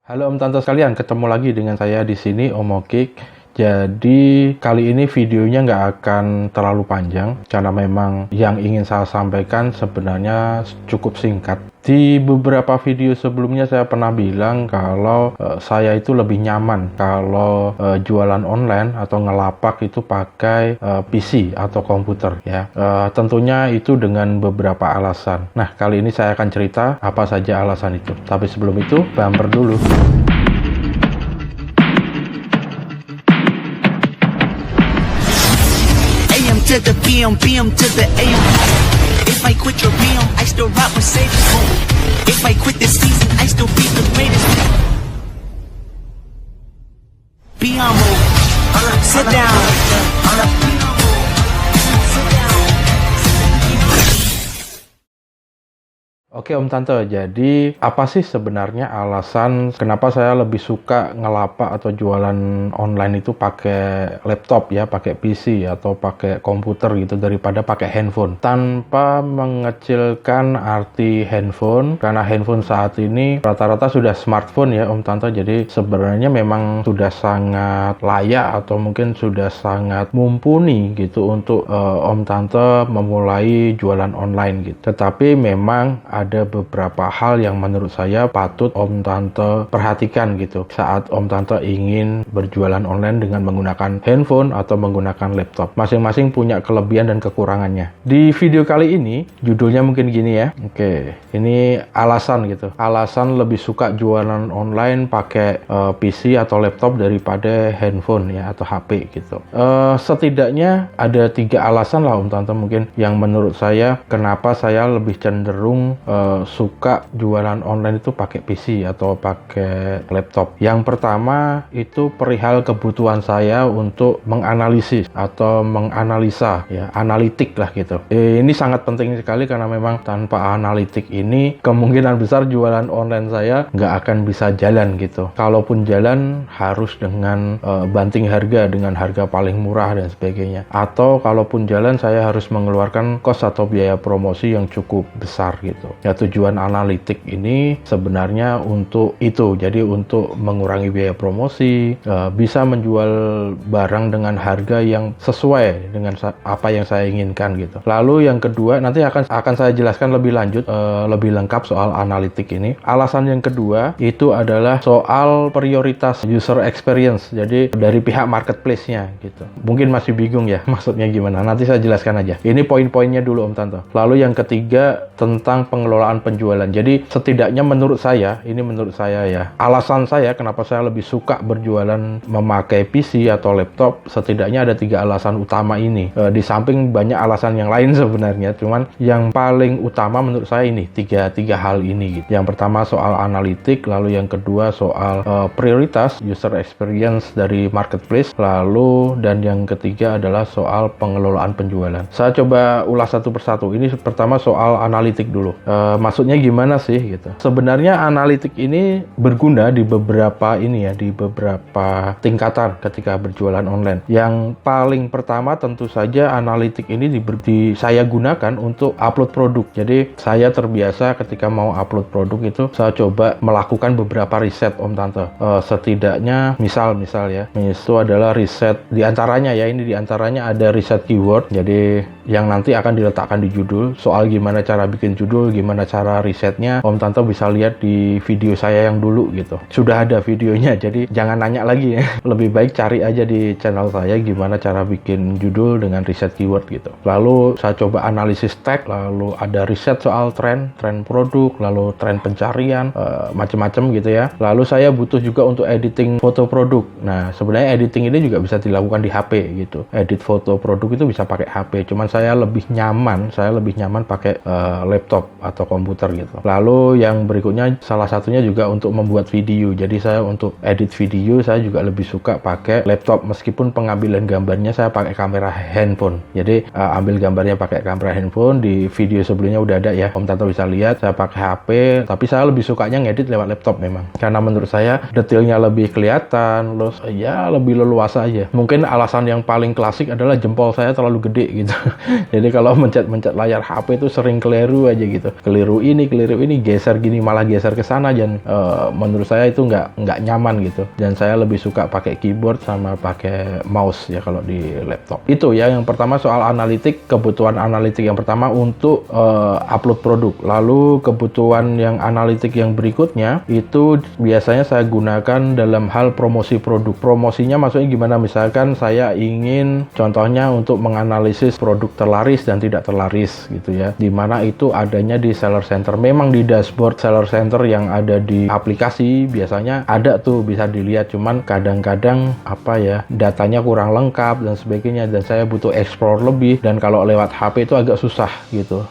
Halo Om Tante sekalian, ketemu lagi dengan saya di sini Om Okik. Jadi kali ini videonya nggak akan terlalu panjang karena memang yang ingin saya sampaikan sebenarnya cukup singkat. Di beberapa video sebelumnya saya pernah bilang kalau saya itu lebih nyaman kalau jualan online atau ngelapak itu pakai PC atau komputer ya. Tentunya itu dengan beberapa alasan. Nah, kali ini saya akan cerita apa saja alasan itu. Tapi sebelum itu, bumper dulu. To the PM, PM to the AM. If I quit your PM, I still rock Mercedes. If I quit this season, I still be the greatest. Be on move. Sit down. Oke Om Tante, jadi apa sih sebenarnya alasan kenapa saya lebih suka ngelapak atau jualan online itu pakai laptop ya, pakai PC atau pakai komputer gitu daripada pakai handphone? Tanpa mengecilkan arti handphone, karena handphone saat ini rata-rata sudah smartphone ya Om Tante, jadi sebenarnya memang sudah sangat layak atau mungkin sudah sangat mumpuni gitu untuk Om Tante memulai jualan online gitu. Tetapi memang ada beberapa hal yang menurut saya patut Om Tante perhatikan gitu saat Om Tante ingin berjualan online dengan menggunakan handphone atau menggunakan laptop. Masing-masing punya kelebihan dan kekurangannya. Di video kali ini judulnya mungkin gini ya. Oke, ini alasan gitu. Alasan lebih suka jualan online pakai PC atau laptop daripada handphone ya atau HP gitu. Setidaknya ada 3 alasan lah Om Tante mungkin yang menurut saya kenapa saya lebih cenderung suka jualan online itu pakai PC atau pakai laptop. Yang pertama itu perihal kebutuhan saya untuk menganalisis atau menganalisa ya, analitik lah gitu. Ini sangat penting sekali karena memang tanpa analitik ini kemungkinan besar jualan online saya nggak akan bisa jalan gitu. Kalaupun jalan harus dengan banting harga, dengan harga paling murah dan sebagainya. Atau kalaupun jalan saya harus mengeluarkan kos atau biaya promosi yang cukup besar gitu. Ya, tujuan analitik ini sebenarnya untuk itu, jadi untuk mengurangi biaya promosi, bisa menjual barang dengan harga yang sesuai dengan apa yang saya inginkan gitu. Lalu yang kedua, nanti akan saya jelaskan lebih lanjut, lebih lengkap soal analitik ini. Alasan yang kedua itu adalah soal prioritas user experience, jadi dari pihak marketplace-nya gitu. Mungkin masih bingung ya maksudnya gimana, nanti saya jelaskan aja. Ini poin-poinnya dulu Om Tante. Lalu yang ketiga tentang pengelolaan penjualan. Jadi setidaknya menurut saya, ini menurut saya ya, alasan saya kenapa saya lebih suka berjualan memakai PC atau laptop, setidaknya ada 3 alasan utama ini. Di samping banyak alasan yang lain sebenarnya, cuman yang paling utama menurut saya ini, tiga hal ini gitu. Yang pertama soal analitik, lalu yang kedua soal prioritas user experience dari marketplace, lalu dan yang ketiga adalah soal pengelolaan penjualan. Saya coba ulas satu persatu. Ini pertama soal analitik dulu. Maksudnya gimana sih gitu. Sebenarnya analitik ini berguna di beberapa tingkatan ketika berjualan online. Yang paling pertama tentu saja analitik ini saya gunakan untuk upload produk. Jadi saya terbiasa ketika mau upload produk itu saya coba melakukan beberapa riset Om Tante. Setidaknya misal ya, itu adalah riset diantaranya ada riset keyword. Jadi yang nanti akan diletakkan di judul. Soal gimana cara bikin judul, gimana cara risetnya, Om Tante bisa lihat di video saya yang dulu gitu. Sudah ada videonya, jadi jangan nanya lagi ya. Lebih baik cari aja di channel saya gimana cara bikin judul dengan riset keyword gitu. Lalu saya coba analisis tag, lalu ada riset soal tren produk, lalu tren pencarian, macam-macam gitu ya. Lalu saya butuh juga untuk editing foto produk. Nah, sebenarnya editing ini juga bisa dilakukan di HP gitu. Edit foto produk itu bisa pakai HP, cuman saya lebih nyaman pakai laptop atau komputer gitu. Lalu yang berikutnya salah satunya juga untuk membuat video. Jadi saya untuk edit video saya juga lebih suka pakai laptop meskipun pengambilan gambarnya saya pakai kamera handphone. Jadi ambil gambarnya pakai kamera handphone. Di video sebelumnya udah ada ya, Om Tante bisa lihat saya pakai HP, tapi saya lebih sukanya ngedit lewat laptop memang. Karena menurut saya detailnya lebih kelihatan, terus ya lebih leluasa aja. Mungkin alasan yang paling klasik adalah jempol saya terlalu gede gitu. Jadi kalau mencet-mencet layar HP itu sering keliru aja gitu. Keliru ini, geser gini, malah geser ke sana. Dan menurut saya itu nggak nyaman gitu. Dan saya lebih suka pakai keyboard sama pakai mouse ya kalau di laptop. Itu ya yang pertama soal analitik, kebutuhan analitik yang pertama untuk upload produk. Lalu kebutuhan yang analitik yang berikutnya itu biasanya saya gunakan dalam hal promosi produk. Promosinya maksudnya gimana? Misalkan saya ingin contohnya untuk menganalisis produk terlaris dan tidak terlaris gitu ya, dimana itu adanya di Seller Center. Memang di dashboard Seller Center yang ada di aplikasi biasanya ada tuh, bisa dilihat, cuman kadang-kadang apa ya, datanya kurang lengkap dan sebagainya, dan saya butuh explore lebih, dan kalau lewat HP itu agak susah gitu.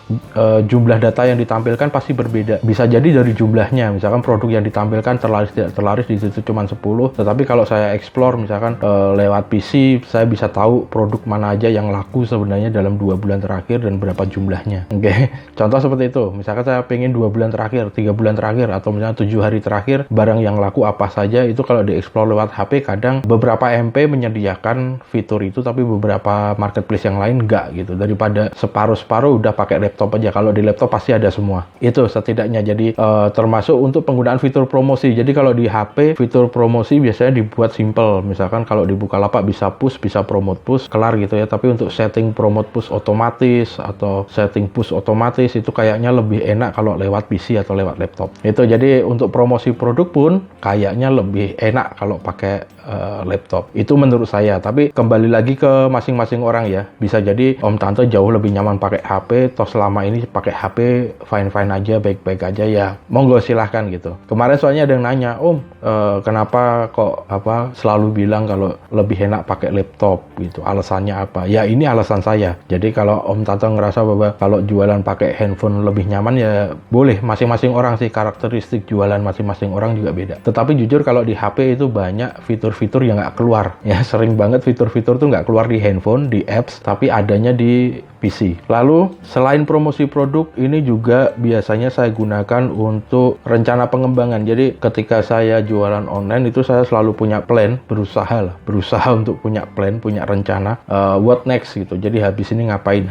Jumlah data yang ditampilkan pasti berbeda, bisa jadi dari jumlahnya, misalkan produk yang ditampilkan terlaris tidak terlaris di situ cuma 10, tetapi kalau saya explore misalkan lewat PC, saya bisa tahu produk mana aja yang laku sebenarnya dalam 2 bulan terakhir dan berapa jumlahnya. Oke. Contoh seperti itu. Misalkan saya pengen 2 bulan terakhir, 3 bulan terakhir, atau misalnya 7 hari terakhir, barang yang laku apa saja, itu kalau di-explore lewat HP, kadang beberapa MP menyediakan fitur itu, tapi beberapa marketplace yang lain enggak gitu. Daripada separuh-separuh udah pakai laptop aja. Kalau di laptop pasti ada semua. Itu setidaknya. Jadi termasuk untuk penggunaan fitur promosi. Jadi kalau di HP, fitur promosi biasanya dibuat simple. Misalkan kalau di Bukalapak bisa push, bisa promote push, kelar gitu ya. Tapi untuk setting promote push otomatis atau setting push otomatis itu kayaknya lebih enak kalau lewat PC atau lewat laptop. Itu jadi untuk promosi produk pun kayaknya lebih enak kalau pakai laptop. Itu menurut saya. Tapi kembali lagi ke masing-masing orang ya. Bisa jadi Om Tante jauh lebih nyaman pakai HP, toh selama ini pakai HP fine-fine aja, baik-baik aja ya. Monggo silahkan gitu. Kemarin soalnya ada yang nanya, Om, kenapa kok selalu bilang kalau lebih enak pakai laptop gitu. Alasannya apa? Ya ini alasan saya. Jadi kalau Om Tante ngerasa bahwa kalau jualan pakai handphone lebih nyaman, ya boleh. Masing-masing orang sih, karakteristik jualan masing-masing orang juga beda. Tetapi jujur kalau di HP itu banyak fitur-fitur yang nggak keluar. Ya sering banget fitur-fitur tuh nggak keluar di handphone, di apps, tapi adanya di PC. Lalu selain promosi produk, ini juga biasanya saya gunakan untuk rencana pengembangan. Jadi ketika saya jualan online itu saya selalu punya plan, berusaha untuk punya plan, punya rencana what next gitu. Jadi habis ini ngapain,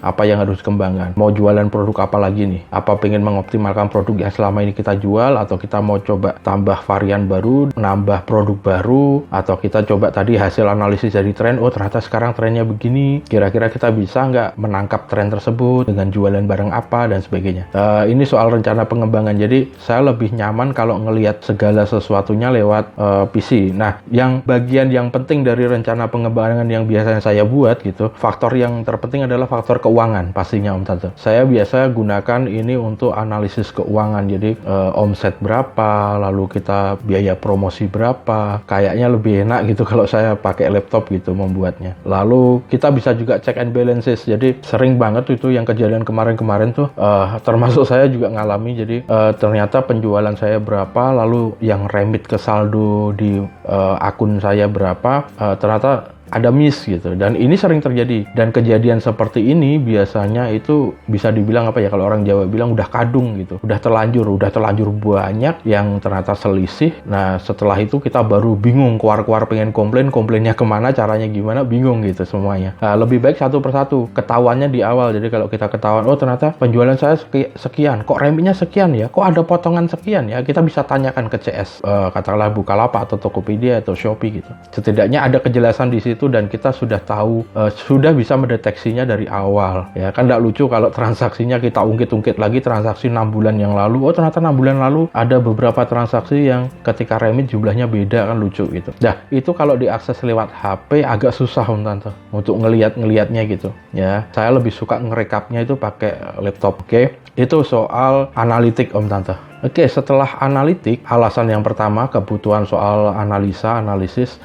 apa yang harus dikembangkan, mau jualan produk apa lagi nih, apa pengen mengoptimalkan produk yang selama ini kita jual, atau kita mau coba tambah varian baru, nambah produk baru, atau kita coba tadi hasil analisis dari tren, oh ternyata sekarang trennya begini, kira-kira kita bisa nggak menangkap tren tersebut dengan jualan barang apa dan sebagainya. Ini soal rencana pengembangan. Jadi saya lebih nyaman kalau ngelihat segala sesuatunya lewat PC. Nah, yang bagian yang penting dari rencana pengembangan yang biasanya saya buat gitu, faktor yang terpenting adalah faktor keuangan pastinya Om Tante. Saya biasa gunakan ini untuk analisis keuangan. Jadi omset berapa, lalu kita biaya promosi berapa. Kayaknya lebih enak gitu kalau saya pakai laptop gitu membuatnya. Lalu kita bisa juga check and balances. Jadi sering banget itu yang kejadian kemarin-kemarin tuh, termasuk saya juga ngalami. Jadi ternyata penjualan saya berapa, lalu yang remit ke saldo di akun saya berapa, ternyata ada miss gitu. Dan ini sering terjadi. Dan kejadian seperti ini biasanya itu bisa dibilang apa ya, kalau orang Jawa bilang udah kadung gitu. Udah terlanjur banyak yang ternyata selisih. Nah, setelah itu kita baru bingung, keluar pengen komplainnya kemana, caranya gimana, bingung gitu semuanya. Nah, lebih baik satu persatu. Ketahuannya di awal. Jadi kalau kita ketahuan, oh ternyata penjualan saya sekian, kok remitnya sekian ya, kok ada potongan sekian ya, kita bisa tanyakan ke CS, katakanlah Bukalapak atau Tokopedia atau Shopee gitu. Setidaknya ada kejelasan di situ, dan kita sudah tahu, sudah bisa mendeteksinya dari awal ya. Kan tidak lucu kalau transaksinya kita ungkit lagi transaksi 6 bulan yang lalu, oh ternyata 6 bulan lalu ada beberapa transaksi yang ketika remit jumlahnya beda, kan lucu gitu. Nah, itu kalau diakses lewat HP agak susah Om Tante untuk ngelihatnya gitu ya. Saya lebih suka ngerekapnya itu pakai laptop. Oke. Itu soal analitik Om Tante. Oke, setelah analitik, alasan yang pertama kebutuhan soal analisis.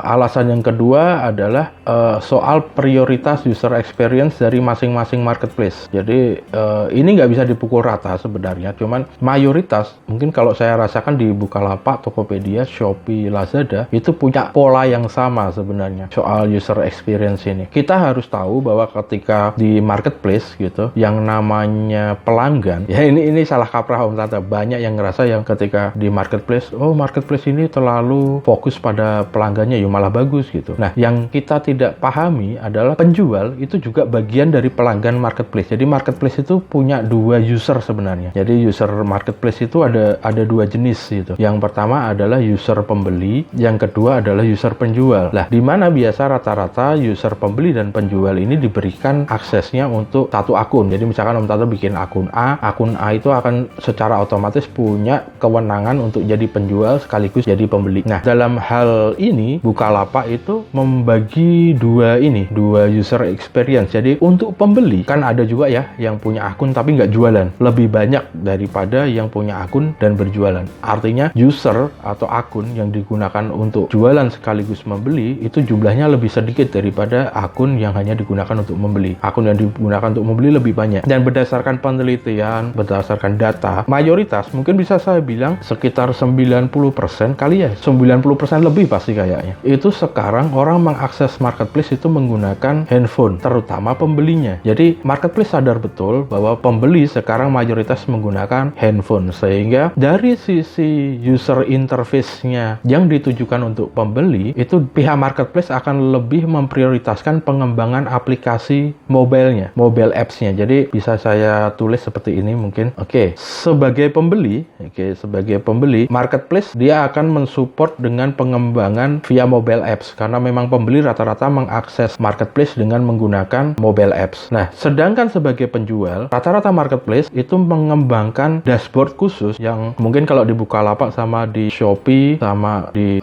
Alasan yang kedua adalah soal prioritas user experience dari masing-masing marketplace. Jadi ini nggak bisa dipukul rata sebenarnya, cuman mayoritas mungkin kalau saya rasakan di Bukalapak, Tokopedia, Shopee, Lazada itu punya pola yang sama sebenarnya soal user experience ini. Kita harus tahu bahwa ketika di marketplace gitu, yang namanya pelanggan, ya ini salah kaprah Om Tante. banyak yang ngerasa yang ketika di marketplace, oh marketplace ini terlalu fokus pada pelanggannya, ya malah bagus gitu. Nah, yang kita tidak pahami adalah penjual itu juga bagian dari pelanggan marketplace. Jadi marketplace itu punya dua user sebenarnya. Jadi user marketplace itu ada dua jenis gitu. Yang pertama adalah user pembeli, yang kedua adalah user penjual. Lah, di mana biasa rata-rata user pembeli dan penjual ini diberikan aksesnya untuk satu akun. Jadi misalkan Om Tanto bikin akun A itu akan secara otomatis punya kewenangan untuk jadi penjual sekaligus jadi pembeli. Nah, dalam hal ini Bukalapak itu membagi dua user experience. Jadi untuk pembeli kan ada juga ya yang punya akun tapi nggak jualan, lebih banyak daripada yang punya akun dan berjualan. Artinya user atau akun yang digunakan untuk jualan sekaligus membeli itu jumlahnya lebih sedikit daripada akun yang hanya digunakan untuk membeli. Akun yang digunakan untuk membeli lebih banyak. Dan berdasarkan penelitian, berdasarkan data, mayoritas mungkin bisa saya bilang sekitar 90% kali ya, 90% lebih pasti kayaknya. Itu sekarang orang mengakses marketplace itu menggunakan handphone, terutama pembelinya. Jadi marketplace sadar betul bahwa pembeli sekarang mayoritas menggunakan handphone, sehingga dari sisi user interface-nya yang ditujukan untuk pembeli, itu pihak marketplace akan lebih memprioritaskan pengembangan aplikasi mobile-nya, mobile apps-nya. Jadi bisa saya tulis seperti ini mungkin. Sebagai pembeli, marketplace dia akan mensupport dengan pengembangan via mobile apps karena memang pembeli rata-rata mengakses marketplace dengan menggunakan mobile apps. Nah, sedangkan sebagai penjual, rata-rata marketplace itu mengembangkan dashboard khusus yang mungkin kalau di Bukalapak sama di Shopee sama di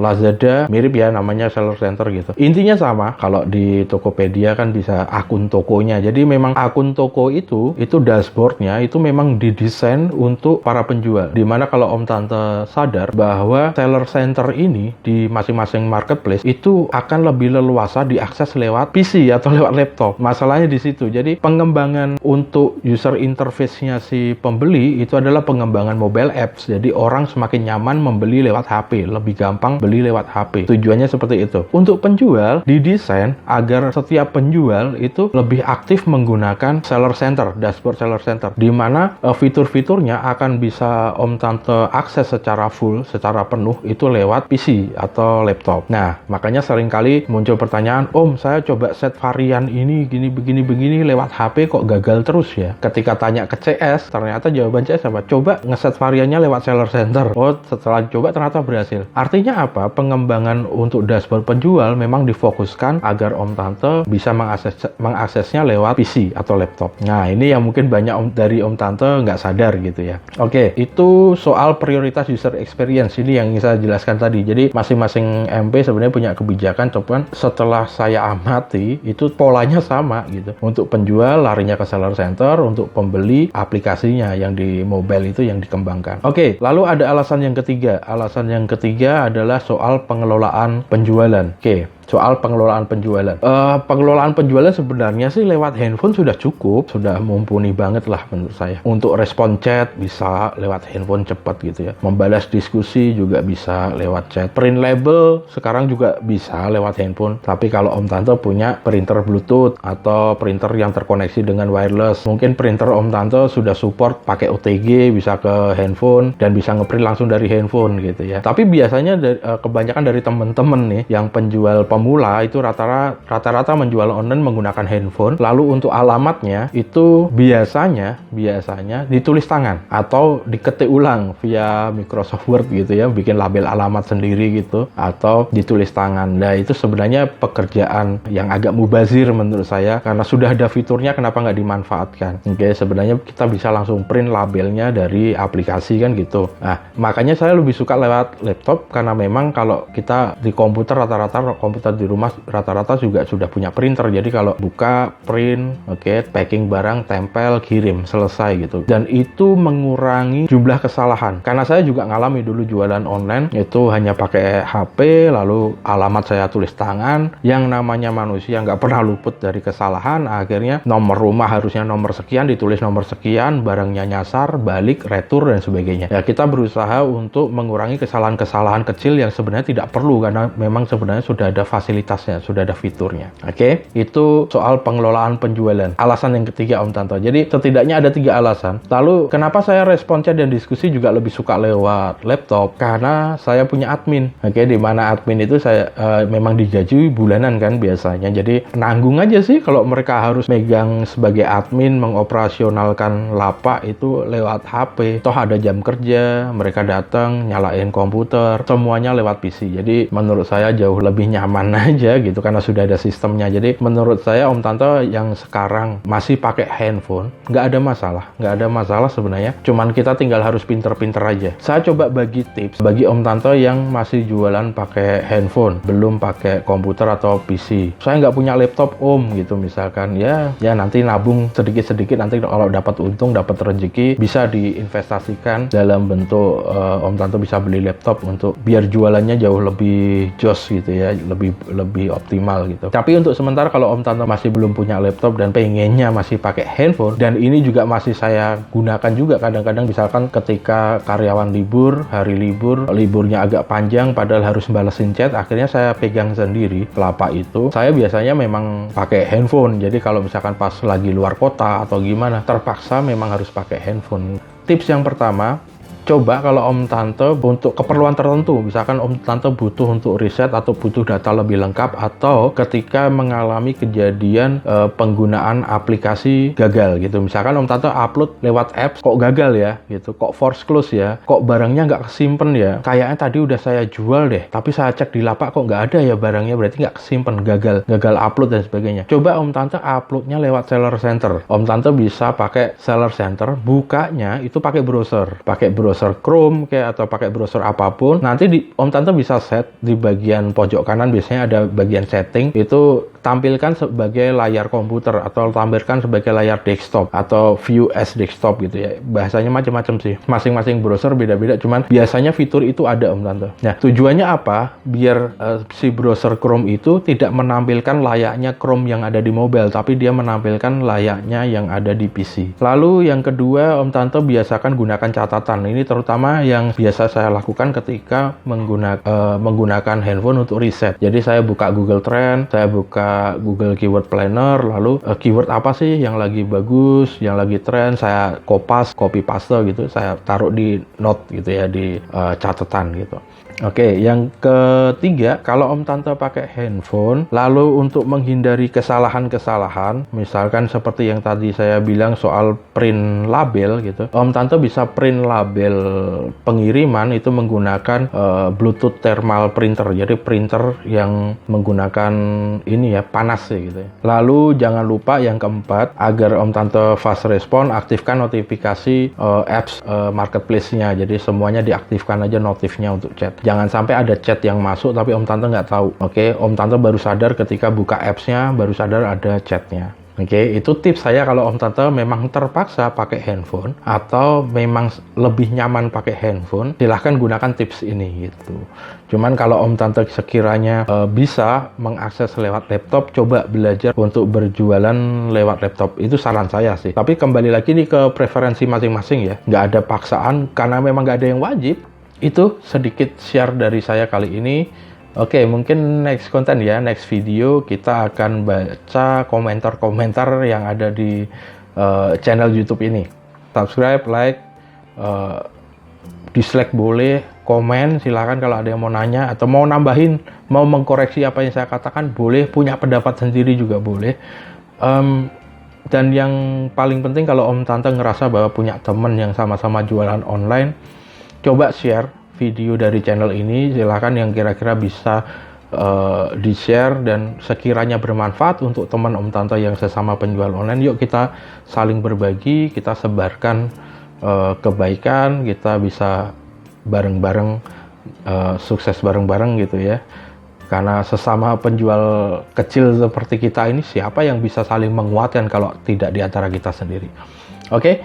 Lazada mirip ya, namanya seller center gitu. Intinya sama. Kalau di Tokopedia kan bisa akun tokonya. Jadi memang akun toko itu dashboardnya itu memang didesain untuk para penjual. Dimana kalau Om Tante sadar bahwa seller center ini di masing-masing marketplace itu akan lebih leluasa diakses lewat PC atau lewat laptop. Masalahnya di situ. Jadi pengembangan untuk user interface-nya si pembeli itu adalah pengembangan mobile apps. Jadi orang semakin nyaman membeli lewat HP, lebih gampang beli lewat HP. Tujuannya seperti itu. Untuk penjual didesain agar setiap penjual itu lebih aktif menggunakan seller center, dashboard seller center, di mana fitur-fiturnya akan bisa Om Tante akses secara full, secara penuh itu lewat PC atau laptop. Nah, makanya seringkali muncul pertanyaan, Om, saya coba set varian ini begini lewat HP kok gagal terus ya. Ketika tanya ke CS, ternyata jawaban CS apa? Coba ngeset variannya lewat seller center. Oh, setelah coba ternyata berhasil. Artinya apa? Pengembangan untuk dashboard penjual memang difokuskan agar Om Tante bisa mengaksesnya lewat PC atau laptop. Nah, ini yang mungkin banyak dari Om Tante nggak sadar gitu ya. Itu soal prioritas user experience ini yang ingin saya jelaskan tadi. Jadi masing-masing MP sebenarnya punya kebijakan, cuman setelah saya amati itu polanya sama gitu. Untuk penjual larinya ke seller center, untuk pembeli aplikasinya yang di mobile itu yang dikembangkan. Lalu ada alasan yang ketiga. Alasan yang ketiga adalah soal pengelolaan penjualan. Soal pengelolaan penjualan. Pengelolaan penjualan sebenarnya sih lewat handphone sudah cukup, sudah mumpuni banget lah menurut saya. Untuk respon chat bisa lewat handphone cepat gitu ya. Membalas diskusi juga bisa lewat chat. Print label sekarang juga bisa lewat handphone. Tapi kalau Om Tante punya printer Bluetooth atau printer yang terkoneksi dengan wireless, mungkin printer Om Tante sudah support pakai OTG, bisa ke handphone dan bisa ngeprint langsung dari handphone gitu ya. Tapi biasanya kebanyakan dari teman-teman nih yang penjual pemula itu rata-rata menjual online menggunakan handphone. Lalu untuk alamatnya itu biasanya ditulis tangan atau diketik ulang via Microsoft Word gitu ya, bikin label alamat sendiri gitu atau ditulis tangan. Nah, itu sebenarnya pekerjaan yang agak mubazir menurut saya karena sudah ada fiturnya, kenapa nggak dimanfaatkan? Sebenarnya kita bisa langsung print labelnya dari aplikasi kan gitu. Nah, makanya saya lebih suka lewat laptop karena memang kalau kita di komputer rata-rata komputer di rumah rata-rata juga sudah punya printer. Jadi kalau buka, print, packing barang, tempel, kirim, selesai gitu. Dan itu mengurangi jumlah kesalahan. Karena saya juga ngalami dulu jualan online itu hanya pakai HP, lalu alamat saya tulis tangan. Yang namanya manusia nggak pernah luput dari kesalahan. Akhirnya nomor rumah harusnya nomor sekian, ditulis nomor sekian, barangnya nyasar, balik, retur dan sebagainya. Ya, kita berusaha untuk mengurangi kesalahan-kesalahan kecil yang sebenarnya tidak perlu karena memang sebenarnya sudah ada fasilitasnya, sudah ada fiturnya. Oke, itu soal pengelolaan penjualan. Alasan yang ketiga Om Tanto. Jadi setidaknya ada 3 alasan. Lalu kenapa saya respon chat dan diskusi juga lebih suka lewat laptop? Karena saya punya admin. Oke, di mana admin itu saya memang digaji bulanan kan biasanya. Jadi nanggung aja sih kalau mereka harus megang sebagai admin mengoperasionalkan lapak itu lewat HP. Toh ada jam kerja, mereka datang nyalain komputer, semuanya lewat PC. Jadi menurut saya jauh lebih nyaman aja gitu karena sudah ada sistemnya. Jadi menurut saya Om Tanto yang sekarang masih pakai handphone nggak ada masalah sebenarnya. Cuman kita tinggal harus pinter-pinter aja. Saya coba bagi tips bagi Om Tanto yang masih jualan pakai handphone, belum pakai komputer atau PC. Saya nggak punya laptop Om gitu misalkan, ya nanti nabung sedikit-sedikit, nanti kalau dapat untung, dapat rezeki bisa diinvestasikan dalam bentuk Om Tanto bisa beli laptop untuk biar jualannya jauh lebih jos gitu ya, lebih optimal gitu. Tapi untuk sementara kalau Om Tanto masih belum punya laptop dan pengennya masih pakai handphone, dan ini juga masih saya gunakan juga kadang-kadang misalkan ketika karyawan libur, hari libur, liburnya agak panjang padahal harus balesin chat, akhirnya saya pegang sendiri lapak itu. Saya biasanya memang pakai handphone. Jadi kalau misalkan pas lagi luar kota atau gimana, terpaksa memang harus pakai handphone. Tips yang pertama, coba kalau Om Tanto untuk keperluan tertentu, misalkan Om Tanto butuh untuk riset atau butuh data lebih lengkap, atau ketika mengalami kejadian penggunaan aplikasi gagal gitu. Misalkan Om Tanto upload lewat apps kok gagal ya gitu, kok force close ya, kok barangnya nggak kesimpen ya, kayaknya tadi udah saya jual deh, tapi saya cek di lapak kok nggak ada ya barangnya, berarti nggak kesimpen, gagal upload dan sebagainya. Coba Om Tanto uploadnya lewat Seller Center. Om Tanto bisa pakai Seller Center, bukanya itu pakai browser Chrome kayak atau pakai browser apapun. Nanti Om Tanto bisa set di bagian pojok kanan, biasanya ada bagian setting, itu tampilkan sebagai layar komputer atau tampilkan sebagai layar desktop atau view as desktop gitu ya. Bahasanya macam-macam sih. Masing-masing browser beda-beda, cuman biasanya fitur itu ada Om Tanto. Nah, tujuannya apa? Biar si browser Chrome itu tidak menampilkan layaknya Chrome yang ada di mobile, tapi dia menampilkan layaknya yang ada di PC. Lalu yang kedua, Om Tanto biasakan gunakan catatan. Ini terutama yang biasa saya lakukan ketika menggunakan handphone untuk riset. Jadi saya buka Google Trend, saya buka Google Keyword Planner, lalu keyword apa sih yang lagi bagus, yang lagi trend, saya copy paste gitu, saya taruh di note gitu ya, di catatan gitu. Oke, yang ketiga, kalau Om Tanto pakai handphone, lalu untuk menghindari kesalahan-kesalahan, misalkan seperti yang tadi saya bilang soal print label gitu, Om Tanto bisa print label pengiriman itu menggunakan Bluetooth thermal printer, jadi printer yang menggunakan ini ya, panas ya gitu ya. Lalu jangan lupa yang keempat, agar Om Tanto fast respon, aktifkan notifikasi apps marketplace-nya, jadi semuanya diaktifkan aja notifnya untuk chat. Jangan sampai ada chat yang masuk tapi Om Tanto nggak tahu. Oke, Om Tanto baru sadar ketika buka apps-nya, baru sadar ada chatnya. Oke, itu tips saya kalau Om Tanto memang terpaksa pakai handphone atau memang lebih nyaman pakai handphone, silahkan gunakan tips ini gitu. Cuman kalau Om Tanto sekiranya bisa mengakses lewat laptop, coba belajar untuk berjualan lewat laptop. Itu saran saya sih. Tapi kembali lagi nih ke preferensi masing-masing ya. Nggak ada paksaan karena memang nggak ada yang wajib. Itu sedikit share dari saya kali ini. Oke, mungkin next konten ya, next video kita akan baca komentar-komentar yang ada di channel YouTube ini. Subscribe, like, dislike boleh, komen silahkan kalau ada yang mau nanya atau mau nambahin, mau mengkoreksi apa yang saya katakan boleh, punya pendapat sendiri juga boleh. Dan yang paling penting kalau Om Tanto ngerasa bahwa punya teman yang sama-sama jualan online, coba share video dari channel ini, silahkan yang kira-kira bisa di-share dan sekiranya bermanfaat untuk teman Om Tanto yang sesama penjual online. Yuk kita saling berbagi, kita sebarkan kebaikan, kita bisa bareng-bareng sukses bareng-bareng gitu ya. Karena sesama penjual kecil seperti kita ini, siapa yang bisa saling menguatkan kalau tidak di antara kita sendiri. Oke,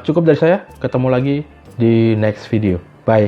cukup dari saya, ketemu lagi di next video. Bye.